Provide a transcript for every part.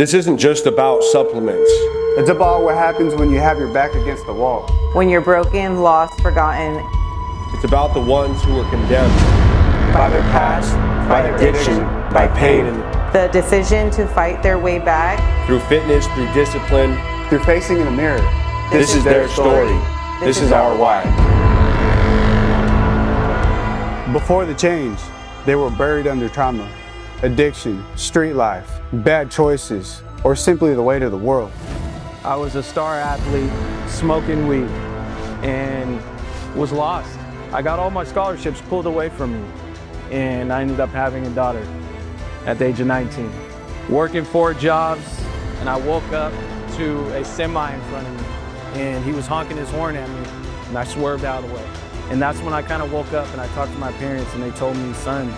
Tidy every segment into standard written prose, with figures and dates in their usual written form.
This isn't just about supplements. It's about what happens when you have your back against the wall. When you're broken, lost, forgotten. It's about the ones who were condemned By their past, by addiction, by pain, the decision to fight their way back. through fitness, through discipline. Through facing in the mirror. This is their story. This is our why. Before the change, they were buried under trauma, addiction, street life, bad choices, or simply the weight of the world. I was a star athlete, smoking weed, and was lost. I got all my scholarships pulled away from me, and I ended up having a daughter at the age of 19. Working 4 jobs, and I woke up to a semi in front of me, and he was honking his horn at me, and I swerved out of the way. And that's when I kind of woke up and I talked to my parents, and they told me, son,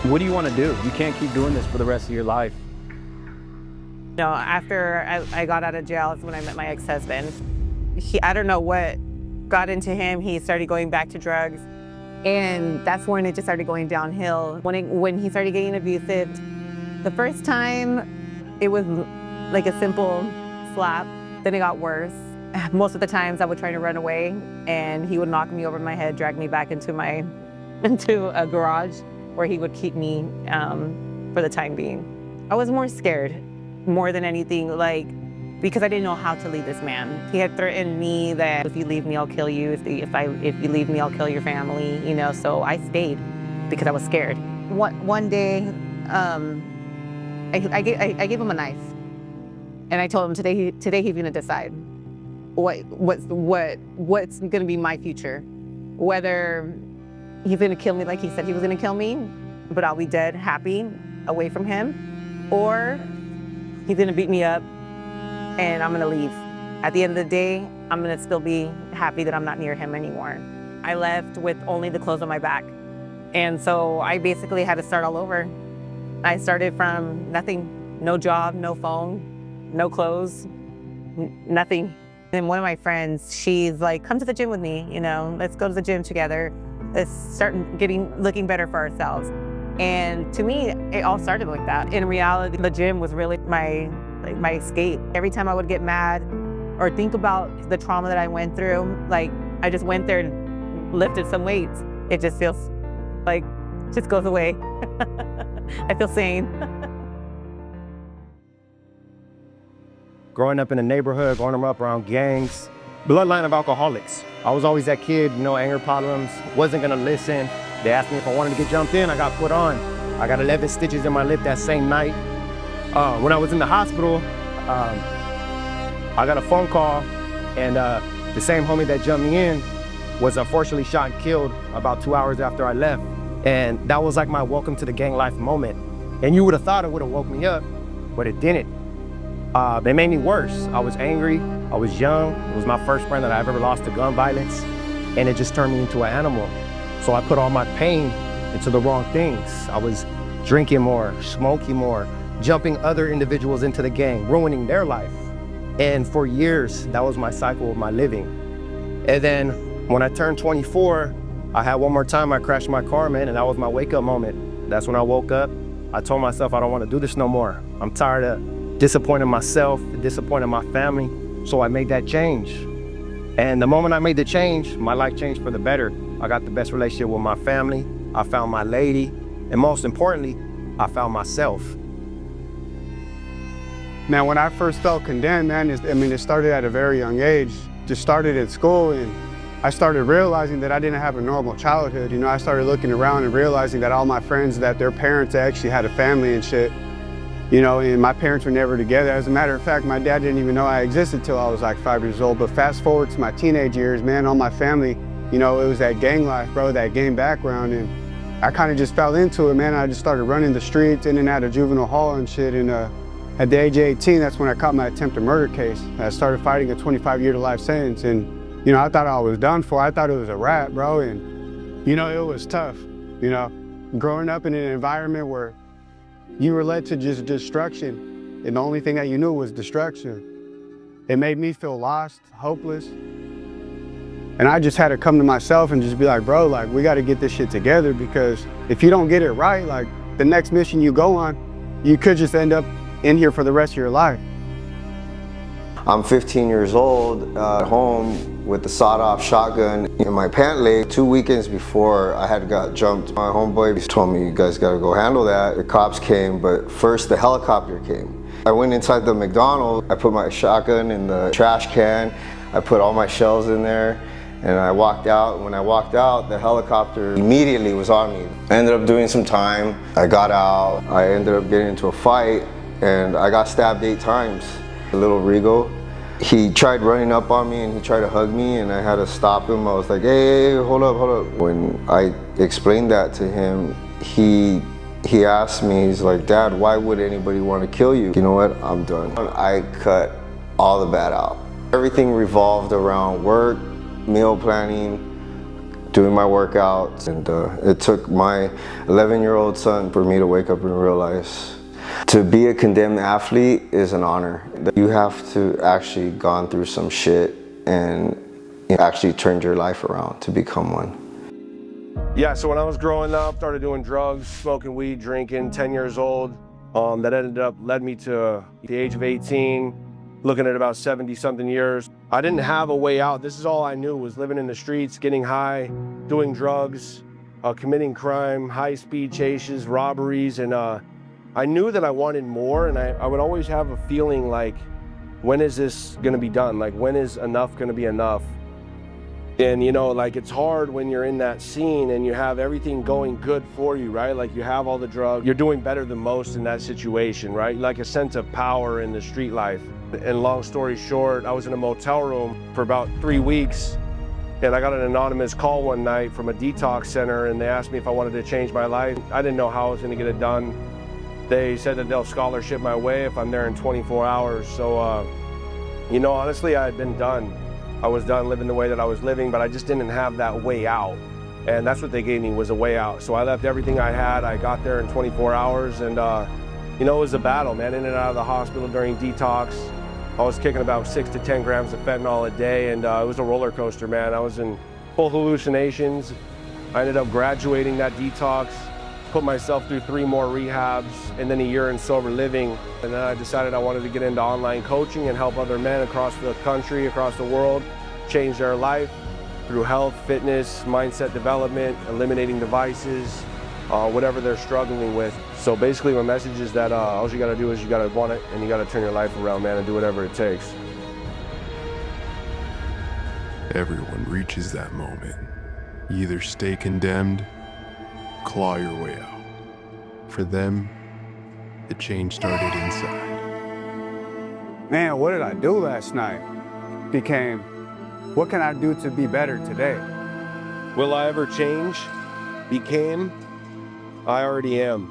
what do you want to do? You can't keep doing this for the rest of your life. You know, after I got out of jail is when I met my ex-husband. I don't know what got into him. He started going back to drugs, and that's when it just started going downhill. When he started getting abusive, the first time it was like a simple slap, then it got worse. Most of the times I would try to run away, and he would knock me over my head, drag me back into a garage where he would keep me for the time being. I was more scared, more than anything, because I didn't know how to leave this man. He had threatened me that if you leave me, I'll kill you. If you leave me, I'll kill your family. You know, so I stayed because I was scared. One day, I gave him a knife, and I told him today he's gonna decide what's gonna be my future. Whether he's gonna kill me like he said he was gonna kill me, but I'll be dead, happy, away from him, or he's gonna beat me up and I'm gonna leave. At the end of the day, I'm gonna still be happy that I'm not near him anymore. I left with only the clothes on my back. And so I basically had to start all over. I started from nothing, no job, no phone, no clothes, nothing. And one of my friends, she's like, come to the gym with me, you know, let's go to the gym together. Let's start looking better for ourselves. And to me, it all started like that. In reality, the gym was really my escape. Every time I would get mad or think about the trauma that I went through, I just went there and lifted some weights. It just feels like, it just goes away. I feel sane. Growing up in the neighborhood, growing up around gangs, bloodline of alcoholics. I was always that kid, anger problems, wasn't gonna listen. They asked me if I wanted to get jumped in, I got put on. I got 11 stitches in my lip that same night. When I was in the hospital, I got a phone call, and the same homie that jumped me in was unfortunately shot and killed about 2 hours after I left. And that was like my welcome to the gang life moment. And you would have thought it would have woke me up, but it didn't. It made me worse. I was angry, I was young. It was my first friend that I've ever lost to gun violence, and it just turned me into an animal. So I put all my pain into the wrong things. I was drinking more, smoking more, jumping other individuals into the gang, ruining their life. And for years, that was my cycle of my living. And then when I turned 24, I had one more time I crashed my car, man, and that was my wake up moment. That's when I woke up. I told myself I don't want to do this no more. I'm tired of disappointing myself, disappointing my family. So I made that change. And the moment I made the change, my life changed for the better. I got the best relationship with my family. I found my lady. And most importantly, I found myself. Now, when I first felt condemned, man, it started at a very young age. Just started at school, and I started realizing that I didn't have a normal childhood. I started looking around and realizing that all my friends, that their parents actually had a family and shit. And my parents were never together. As a matter of fact, my dad didn't even know I existed till I was like 5 years old. But fast forward to my teenage years, man, all my family, it was that gang life, bro, that gang background. And I kind of just fell into it, man. I just started running the streets, in and out of juvenile hall and shit. And at the age of 18, that's when I caught my attempted murder case. I started fighting a 25-year to life sentence. And, I thought I was done for. I thought it was a wrap, bro. And, it was tough, growing up in an environment where you were led to just destruction, and the only thing that you knew was destruction. It made me feel lost, hopeless. And I just had to come to myself and just be like, bro, we got to get this shit together, because if you don't get it right, the next mission you go on, you could just end up in here for the rest of your life. I'm 15 years old at home with the sawed-off shotgun in my pant leg. 2 weekends before I had got jumped, my homeboy told me, you guys gotta go handle that. The cops came, but first the helicopter came. I went inside the McDonald's, I put my shotgun in the trash can, I put all my shells in there, and I walked out. When I walked out, the helicopter immediately was on me. I ended up doing some time. I got out, I ended up getting into a fight, and I got stabbed 8 times. Little Rigo, he tried running up on me and he tried to hug me, and I had to stop him. I was like, hey, hold up. When I explained that to him, he asked me, he's like, Dad, why would anybody want to kill you? You know what, I'm done. I cut all the bad out. Everything revolved around work, meal planning, doing my workouts, and it took my 11-year-old son for me to wake up and realize to be a condemned athlete is an honor. You have to actually gone through some shit and actually turned your life around to become one. Yeah, so when I was growing up, started doing drugs, smoking weed, drinking, 10 years old. That led me to the age of 18, looking at about 70-something years. I didn't have a way out. This is all I knew, was living in the streets, getting high, doing drugs, committing crime, high-speed chases, robberies, and I knew that I wanted more, and I would always have a feeling like, when is this gonna be done? Like, when is enough gonna be enough? And you know, like, it's hard when you're in that scene and you have everything going good for you, right? Like, you have all the drugs, you're doing better than most in that situation, right? Like a sense of power in the street life. And long story short, I was in a motel room for about 3 weeks, and I got an anonymous call one night from a detox center, and they asked me if I wanted to change my life. I didn't know how I was gonna get it done. They said that they'll scholarship my way if I'm there in 24 hours. So, you know, honestly, I had been done. I was done living the way that I was living, but I just didn't have that way out. And that's what they gave me, was a way out. So I left everything I had. I got there in 24 hours, and you know, it was a battle, man. In and out of the hospital during detox. I was kicking about 6 to 10 grams of fentanyl a day, and it was a roller coaster, man. I was in full hallucinations. I ended up graduating that detox, put myself through 3 more rehabs, and then a year in sober living. And then I decided I wanted to get into online coaching and help other men across the country, across the world, change their life through health, fitness, mindset development, eliminating devices, whatever they're struggling with. So basically my message is that all you gotta do is you gotta want it, and you gotta turn your life around, man, and do whatever it takes. Everyone reaches that moment. You either stay condemned, claw your way out. For them, the change started inside. Man, what did I do last night? Became, what can I do to be better today? Will I ever change? Became? I already am.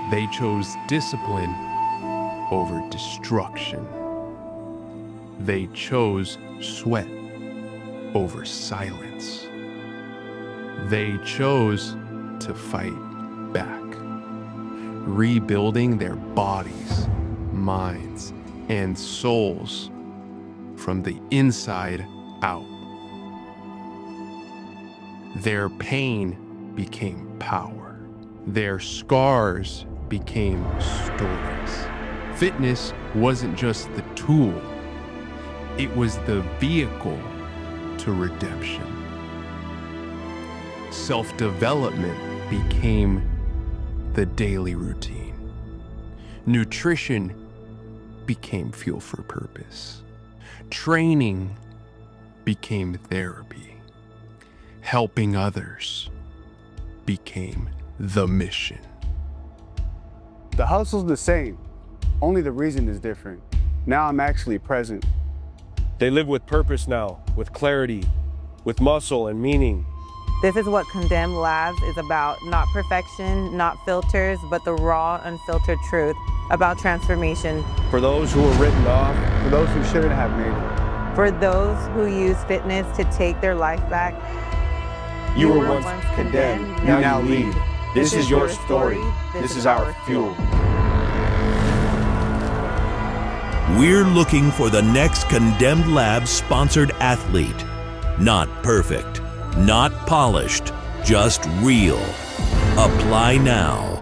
They chose discipline over destruction. They chose sweat over silence. They chose to fight back, rebuilding their bodies, minds, and souls from the inside out. Their pain became power. Their scars became stories. Fitness wasn't just the tool, it was the vehicle to redemption. Self-development became the daily routine. Nutrition became fuel for purpose. Training became therapy. Helping others became the mission. The hustle's the same, only the reason is different. Now I'm actually present. They live with purpose now, with clarity, with muscle and meaning. This is what Condemned Labz is about. Not perfection, not filters, but the raw, unfiltered truth about transformation. For those who were written off, For those who shouldn't have made it. For those who use fitness to take their life back. you were once condemned, now lead. This is your story. This is our fuel. We're looking for the next Condemned Labz sponsored athlete. Not perfect, not polished, just real. Apply now.